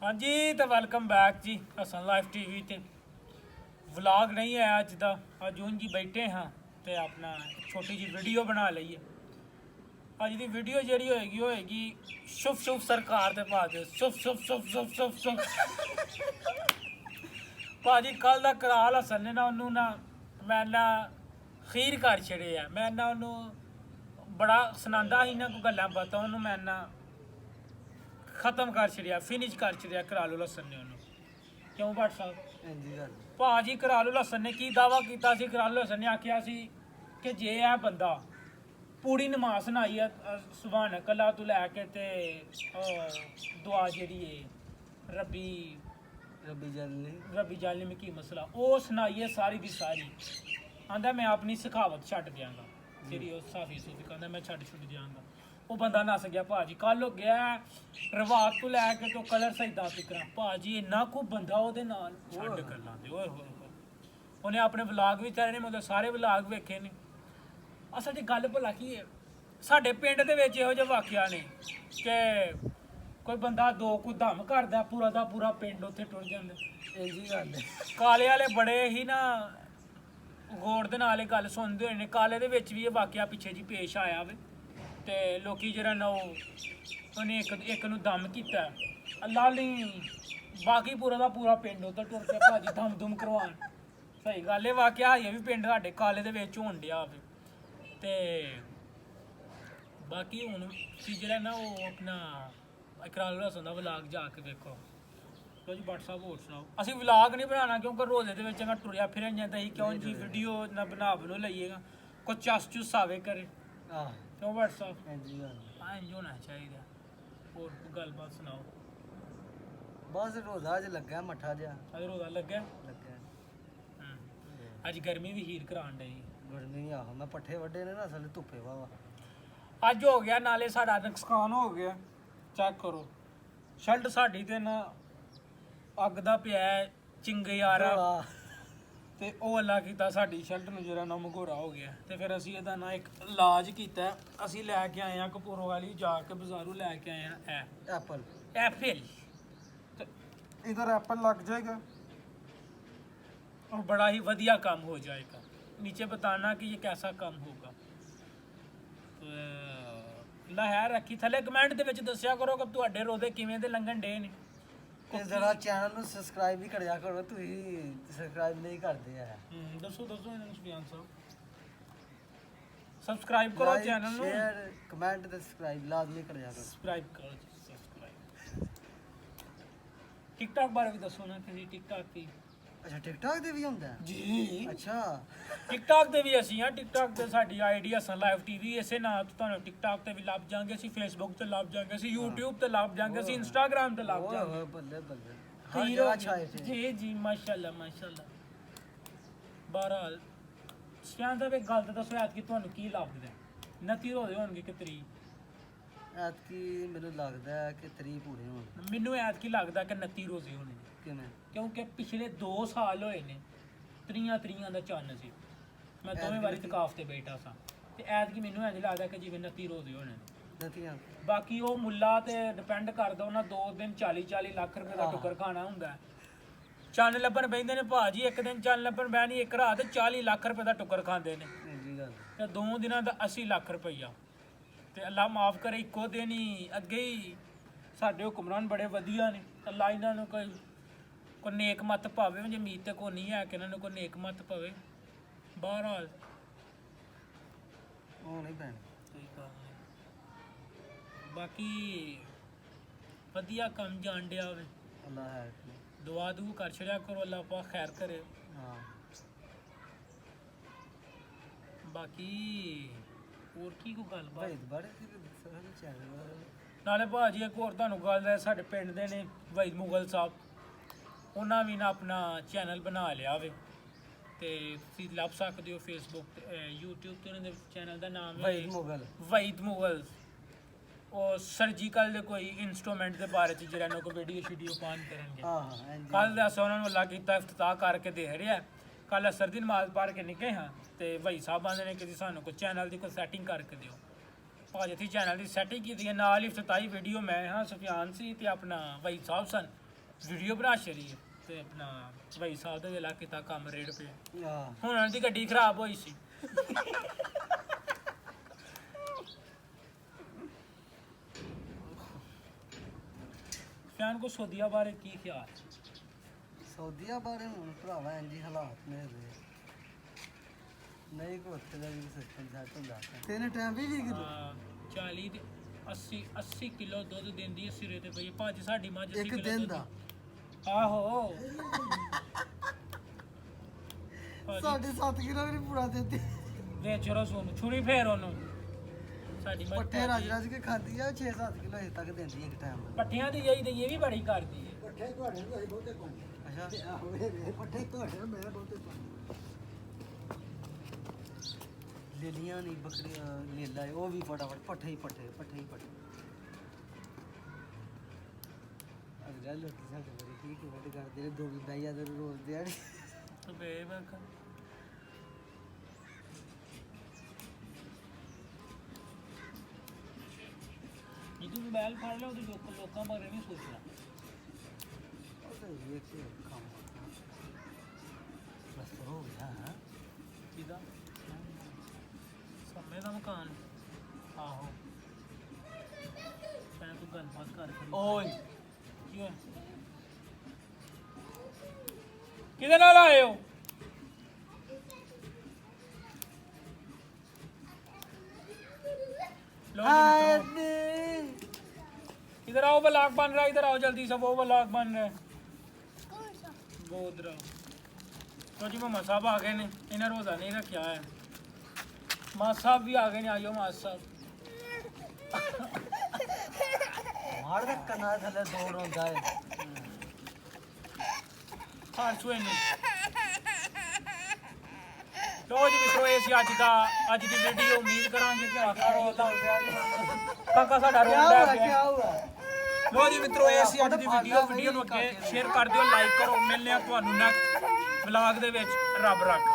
हाँ जी तो welcome back जी Hasan life TV ते व्लॉग नहीं है अज का अज हूँ जी बैठे हाँ तो अपना छोटी जी वीडियो बना लीए अज की वीडियो जी होएगी शुभ शुभ सरकार के भाज शुभ शुभ शुभ शुभ शुभ शुभ भाजी कल का कराल हसन ने ना उन्होंने ना मैं ना खीर कर छड़े है मैं ना उन्होंने बड़ा सुनादा ही ना कोई गल्लां पता उन्होंने मैं ना खत्म कर छड़िया फिनिश कर छड़िया करालू लसन ने उन्होंने क्यों भट्ट साहब भाजी करालू लसन ने की दावा किया करालू लसन ने आख्या कि जे है बंदा पूरी नमाज सुनाई है सुभान कला तू लैके ते दुआ जेड़ी है रबी जल में की मसला वो सुनाइए सारी की सारी आंदा मैं अपनी सखावत छड्ड दियांगा जेड़ी साफी सूफी कहंदा मैं छड्ड छुड़ दियांगा वो बंदा नस गया भाजी कल हो गया रवात तो लैके तो कलर सजदा फिकरा भाजी इन्ना को बंदा ओदे नाल छड्ड कर लांदे ओए होए उन्हें अपने व्लॉग भी तेरे ने मतलब सारे व्लॉग वेखे ने असल च गल भला की है साडे पिंड दे विच इहो जिहा वाकिया ने कि कोई बंदा दो को दम करदा पूरा दा पूरा पिंड उत्थे टुर जांदा इंजी गल काले वाले बड़े ही ना गौर दे नाल गल सुनदे होए ने काले दे विच भी ये वाकिया पिछे जी पेश आया वे ते लोकी जेह्ड़ा ना उन्हें एक नूं दम कीता अल्लाह नहीं बाकी पूरा दा पूरा पिंड उत्थे टुर के भाजी दम दुम करवान सही गल है वाकिया ये भी पिंड साडे काले दे विच होण डिया वे ते बाकी हूँ जेह्ड़ा ना वो अपना करालू लसन का व्लॉग जाके देखो लो जी भट्ट साहब होर सुनाओ असीं व्लॉग नहीं बनाना क्योंकि रोजे दे विच टुरिया फिरन जांदा ही क्यों जी वीडियो ना बना लईएगा कोई चस चुस आवे करे क्यों भट्ट साहब हाँ इंज होना चाहिए होर गलबात सुनाओ बस रोजा अज लग्गा मट्ठा जिहा अज रोजा लग्गा अज गर्मी भी हीर करान डई गर्मी आहो मैं पट्ठे वड्डे ने ना असल धुप्पे वावा अज हो गया नाले साडा नुकसान हो गया चेक करो शर्ट साडी ते ना अग दा पिया चिंगे यारा ते ओह अल्लाह कीता साडी शर्ट नूं जेह्ड़ा ना मघोरा हो गया ते फिर असीं इहदा ना एक इलाज कीता असीं लैके आए कपूरों वाली जाके बाजारों लैके आए एप्पल एप्पल ते इधर एप्पल लग जाएगा और बड़ा ही वधिया काम हो जाएगा नीचे बताना कि ये कैसा काम होगा लहर रखी थले कमेंट दे विच दस्सिया करो कि तुहाडे रोदे किवें दे लंघन डे ने ते जरा चैनल ਨੂੰ ਸਬਸਕ੍ਰਾਈਬ ਵੀ ਕਰਿਆ ਕਰੋ ਤੁਸੀਂ ਸਬਸਕ੍ਰਾਈਬ नहीं करते है दसो दसो इन्हां सुफियान साहब सब्सक्राइब करो चैनल ਨੂੰ शेयर कमेंट ते सब्सक्राइब लाजमी करिया करो सब्सक्राइब करो सब्सक्राइब टिकटॉक बारे भी दसो ना कि टिकटॉक की अच्छा टिकटॉक ਤੇ ਵੀ ਹੁੰਦਾ ਜੀ ਅੱਛਾ ਟਿਕਟੌਕ ਤੇ ਵੀ ਅਸੀਂ ਆ ਟਿਕਟੌਕ ਤੇ ਸਾਡੀ ਆਈਡੀ ਹਸਨ ਲਾਈਵ ਟੀਵੀ ਇਸੇ ਨਾਂ ਤੋਂ ਤੁਹਾਨੂੰ ਟਿਕਟੌਕ ਤੇ ਵੀ ਲੱਭ ਜਾਾਂਗੇ ਅਸੀਂ ਫੇਸਬੁੱਕ ਤੇ ਲੱਭ ਜਾਾਂਗੇ ਅਸੀਂ YouTube ਤੇ ਲੱਭ ਜਾਾਂਗੇ ਅਸੀਂ ਇੰਸਟਾਗ੍ਰਾਮ ਤੇ ਲੱਭ ਜਾਾਂਗੇ ਓਏ ਬੱਲੇ ਬੱਲੇ ਹਰ ਜਗ੍ਹਾ ਛਾਏ ਤੇ ਜੀ ਜੀ ਮਾਸ਼ਾਅੱਲਾ ਮਾਸ਼ਾਅੱਲਾ ਬਹਰਾਲ ਸਿਆਂ ਦਾ ਵੀ ਗੱਲ ਤਾਂ ਦੱਸੋ ਐਤ ਕੀ ਤੁਹਾਨੂੰ ਕੀ ਲੱਗਦਾ ਨਤੀ ਹੋਏ ਹੋਣਗੇ ਕਿ ਤਰੀ ਐਤਕੀ ਮੈਨੂੰ ਲੱਗਦਾ ਹੈ ਕਿ 3 ਪੂਰੇ ਹੋਣ ਮੈਨੂੰ ਐਤ ਕੀ ਲੱਗਦਾ ਕਿ 29 ਰੋਜ਼ੇ ਹੋਣੇ ਕਿਵੇਂ ਕਿਉਂਕਿ ਪਿਛਲੇ 2 ਸਾਲ ਹੋਏ ਨੇ ਤਰੀਆਂ ਦਾ ਚੰਨ ਸੀ ਮੈਂ ਦੋਵੇਂ ਵਾਰੀ ਤਕਾਫ ਤੇ ਬੈਠਾ ਸਾਂ ਤੇ ਐਤਕੀ ਮੈਨੂੰ ਇੰਝ ਲੱਗਦਾ ਕਿ ਜਿਵੇਂ 29 ਰੋਜ਼ੇ ਹੋਣੇ ਨਤੀਆਂ ਬਾਕੀ ਉਹ ਮੁੱਲਾ ਤੇ ਡਿਪੈਂਡ ਕਰਦਾ ਉਹਨਾਂ 2 ਦਿਨ 40 ਲੱਖ ਰੁਪਏ ਦਾ ਟੁੱਕਰ ਖਾਣਾ ਹੁੰਦਾ ਚੰਨ ਲੱਭਣ ਬੈਂਦੇ ਨੇ ਭਾਜੀ ਇੱਕ ਦਿਨ ਚੰਨ ਲੱਭਣ ਬੈਣੀ ਇੱਕ ਰਾਤ 40 ਲੱਖ ਰੁਪਏ ਦਾ ਟੁੱਕਰ ਖਾਂਦੇ ਨੇ ਜੀ ਗੱਲ ਤੇ 2 ਦਿਨਾਂ ਦਾ 80 ਲੱਖ ਰੁਪਈਆ ਤੇ ਅੱਲਾ ਮਾਫ ਕਰੇ ਇੱਕੋ ਦਿਨ ਹੀ ਅੱਗੇ ਹੀ ਸਾਡੇ ਹੁਕਮਰਾਨ ਬੜੇ ਵਧੀਆ ਨੇ ਅੱਲਾ ਇਹਨਾਂ ਨੂੰ ਕੋਈ ਨੇਕ ਮੱਤ ਪਾਵੇ ਜੇ ਉਮੀਦ ਤੇ ਕੋਈ ਨਹੀਂ ਹੈ ਕਿ ਇਹਨਾਂ ਨੂੰ ਕੋਈ ਨੇਕ ਮੱਤ ਪਵੇ ਬਹਰਾਲ ਉਹ ਨਹੀਂ ਪੈਣ ਬਾਕੀ ਵਧੀਆ ਕੰਮ ਜਾਣ ਡਿਆ ਹੋਵੇ ਅੱਲਾ ਹੈ ਦੁਆ ਦੂ ਕਰ ਛੜਿਆ ਕਰੋ ਅੱਲਾ ਪਾ ਖੈਰ ਕਰੇ ਹਾਂ ਬਾਕੀ ਹੋਰ ਕੀ ਕੋ ਗੱਲ ਬਾਤ ਬੜੇ ਸਾਰੇ ਚੈਨਲ ਨਾਲੇ ਭਾਜੀ ਇੱਕ ਹੋਰ ਤੁਹਾਨੂੰ ਗੱਲ ਹੈ ਸਾਡੇ ਪਿੰਡ ਦੇ ਨੇ ਵਹੀਦ ਮੁਗਲ ਸਾਹਿਬ ਉਹਨਾਂ ਵੀ ਨਾ ਆਪਣਾ ਚੈਨਲ ਬਣਾ ਲਿਆ ਵੇ ਤੇ ਤੁਸੀਂ ਲੱਭ ਸਕਦੇ ਹੋ ਫੇਸਬੁੱਕ ਤੇ YouTube ਤੇ ਉਹਨਾਂ ਦੇ ਚੈਨਲ ਦਾ ਨਾਮ ਹੈ ਵਹੀਦ ਮੁਗਲ ਉਹ ਸਰਜੀਕਲ ਦੇ ਕੋਈ ਇਨਸਟਰੂਮੈਂਟ ਦੇ ਬਾਰੇ ਚ ਜਿਹੜਾ ਨੂੰ ਕੋਈ ਵੀਡੀਓ ਪਾਣ ਕਰਨਗੇ ਹਾਂ ਕੱਲ ਦਾ ਉਹਨਾਂ ਨੂੰ ਅੱਲਾ ਕੀਤਾ ਇਫਤਤਾਹ ਕਰਕੇ ਦੇ ਰਿਹਾ ਕੱਲ ਅਸਰ ਦੀ ਨਮਾਜ਼ ਪੜ੍ਹ ਕੇ ਨਿਕਲੇ ਹਾਂ ਤੇ ਵਹੀ ਸਾਹਿਬਾਂ ਨੇ ਕਿ ਸਾਨੂੰ ਕੋਈ ਚੈਨਲ ਦੀ ਕੋਈ ਸੈਟਿੰਗ ਕਰਕੇ ਦਿਓ ਭਾਜੀ ਚੈਨਲ ਦੀ ਸੈਟਿੰਗ ਕੀਤੀ ਨਾਲ ਹੀ ਇਫਤਤਾਹੀ ਵੀਡੀਓ ਮੈਂ ਹਾਂ ਸੁਫਿਆਨ ਸੀ ਤੇ ਆਪਣਾ ਵਹੀ ਸਾਹਿਬ ਸਨ ਵੀਡੀਓ ਬਣਾ ਛੜੀ ਤੇ ਆਪਣਾ ਭਾਈ ਸਾਹਿਬ ਦੇ ਵੇਲਾ ਕੀਤਾ ਕੰਮ ਰੇਡ ਪੇ ਹਾਂ ਹੁਣ ਉਹਨਾਂ ਦੀ ਗੱਡੀ ਖਰਾਬ ਹੋਈ ਸੀ ਫੈਨ ਕੋ ਸੌਦੀਆ ਬਾਰੇ ਕੀ ਖਿਆਲ ਸਊਦੀਆ ਬਾਰੇ ਹੁਣ ਭਰਾਵਾ ਇੰਜੀ ਹਾਲਾਤ ਨੇ ਦੇ ਨਹੀਂ ਕੋ ਉੱਥੇ ਦਾ ਵੀ ਸਿਸਟਮ ਸੈੱਟ ਹੁੰਦਾ ਤੇਨੇ ਟਾਈਮ ਵੀ ਕਿਲੋ 40 ਤੇ 80 ਕਿਲੋ ਦੁੱਧ ਦਿੰਦੀ ਹੈ ਸਿਰੇ ਤੇ ਪਈ ਭਾਜੀ ਸਾਡੀ ਮੱਝ 80 ਇੱਕ ਕਿਲੋ ਦਿਨ ਦੁੱਧ ਦਾ ਆਹੋ ਸਾਡੇ 7 ਕਿਲੋ ਵੀ ਨਹੀਂ ਪੂਰਾ ਦਿੰਦੀ ਵੇਚ ਰਸ ਉਹਨੂੰ ਛੁਰੀ ਫੇਰ ਉਹਨੂੰ ਸਾਡੀ ਮੱਝ ਪੱਠੇ ਰਜ ਰਜ ਕੇ ਖਾਂਦੀ ਆ 6-7 ਕਿਲੋ ਹਜੇ ਤੱਕ ਦਿੰਦੀ ਇੱਕ ਟਾਈਮ ਪੱਠਿਆਂ ਦੀ ਜਾਈ ਤੇ ਇਹ ਵੀ ਬੜੀ ਕਰਦੀ ਹੈ ਪੱਠੇ ਤੁਹਾਡੇ ਨੂੰ ਅਸੀਂ ਬਹੁਤੇ ਪਾਉਂਦੇ ਅੱਛਾ ਆਹੋ ਇਹ ਪੱਠੇ ਤੁਹਾਡੇ ਨੂੰ ਮੈਂ ਬਹੁਤੇ ਪਾਉਂਦਾ ਲੇਲੀਆਂ ਨਹੀਂ ਬੱਕਰੀਆਂ ਲੇਲਾ ਉਹ ਵੀ ਫਟਾਫਟ ਪੱਠੇ ਹੀ ਪੱਠੇ ਅਗਲਾ ਲੋਕੀ ਸਾਡੇ ਬੜੀ ਕੀ ਕਮੈਂਟ ਕਰਦੇ ਨੇ ਦੋ ਵੀ ਬਾਈਆਂ ਦੇ ਰੋਜ਼ ਦਿਹਾੜੀ ਤੇ ਬੇਵਕ ਇਹ ਤੂੰ ਮੋਬਾਈਲ ਫੜ ਲਿਆ ਉਹਦੇ ਲੋਕਾਂ ਬਾਰੇ ਨਹੀਂ ਸੋਚਣਾ ਉਹ ਤਾਂ ਇਹ ਕਿ ਕੰਮ ਬਸ ਹੋ ਗਿਆ ਹਾਂ ਕਿਦਾ ਸਮੇਂ ਦਾ ਮਕਾਨ ਆਹੋ ਮੈਂ ਤੂੰ ਗੱਲਬਾਤ ਕਰ ਓਏ ਕੀ ਹੋਇਆ ਕਿਹਦੇ ਨਾਲ ਆਏ ਹੋ लो जी मित्रों, इधर आओ ब्लॉग बन रहा है इधर आओ जल्दी से वो ब्लॉग बन रहा है वो उधर आओ तो जी मामा साहब आ गए ने इन्हें रोज़ा नहीं रखा है माँ साहब भी आ गए ने आइयो माँ साहब ਮਾਰ ਦੇ ਕੰਨਾਂ ਦੇ ਥੱਲੇ ਦੌੜ ਹੁੰਦਾ ਹੈ हाँ छुए नहीं लो जी मित्रों ये सी अज की वीडियो उम्मीद करांगे कि काका रोता काका साडा रोंदा है क्या हुआ ਲੋ ਜੀ ਮਿੱਤਰੋ ਇਹ ਸੀ ਅੱਜ ਦੀ ਵੀਡੀਓ ਨੂੰ ਅੱਗੇ ਸ਼ੇਅਰ ਕਰ ਦਿਓ ਲਾਈਕ ਕਰੋ ਮਿਲਨੇ ਆ ਤੁਹਾਨੂੰ ਨੈਕਸਟ ਵਲੌਗ ਦੇ ਵਿੱਚ ਰੱਬ ਰੱਖ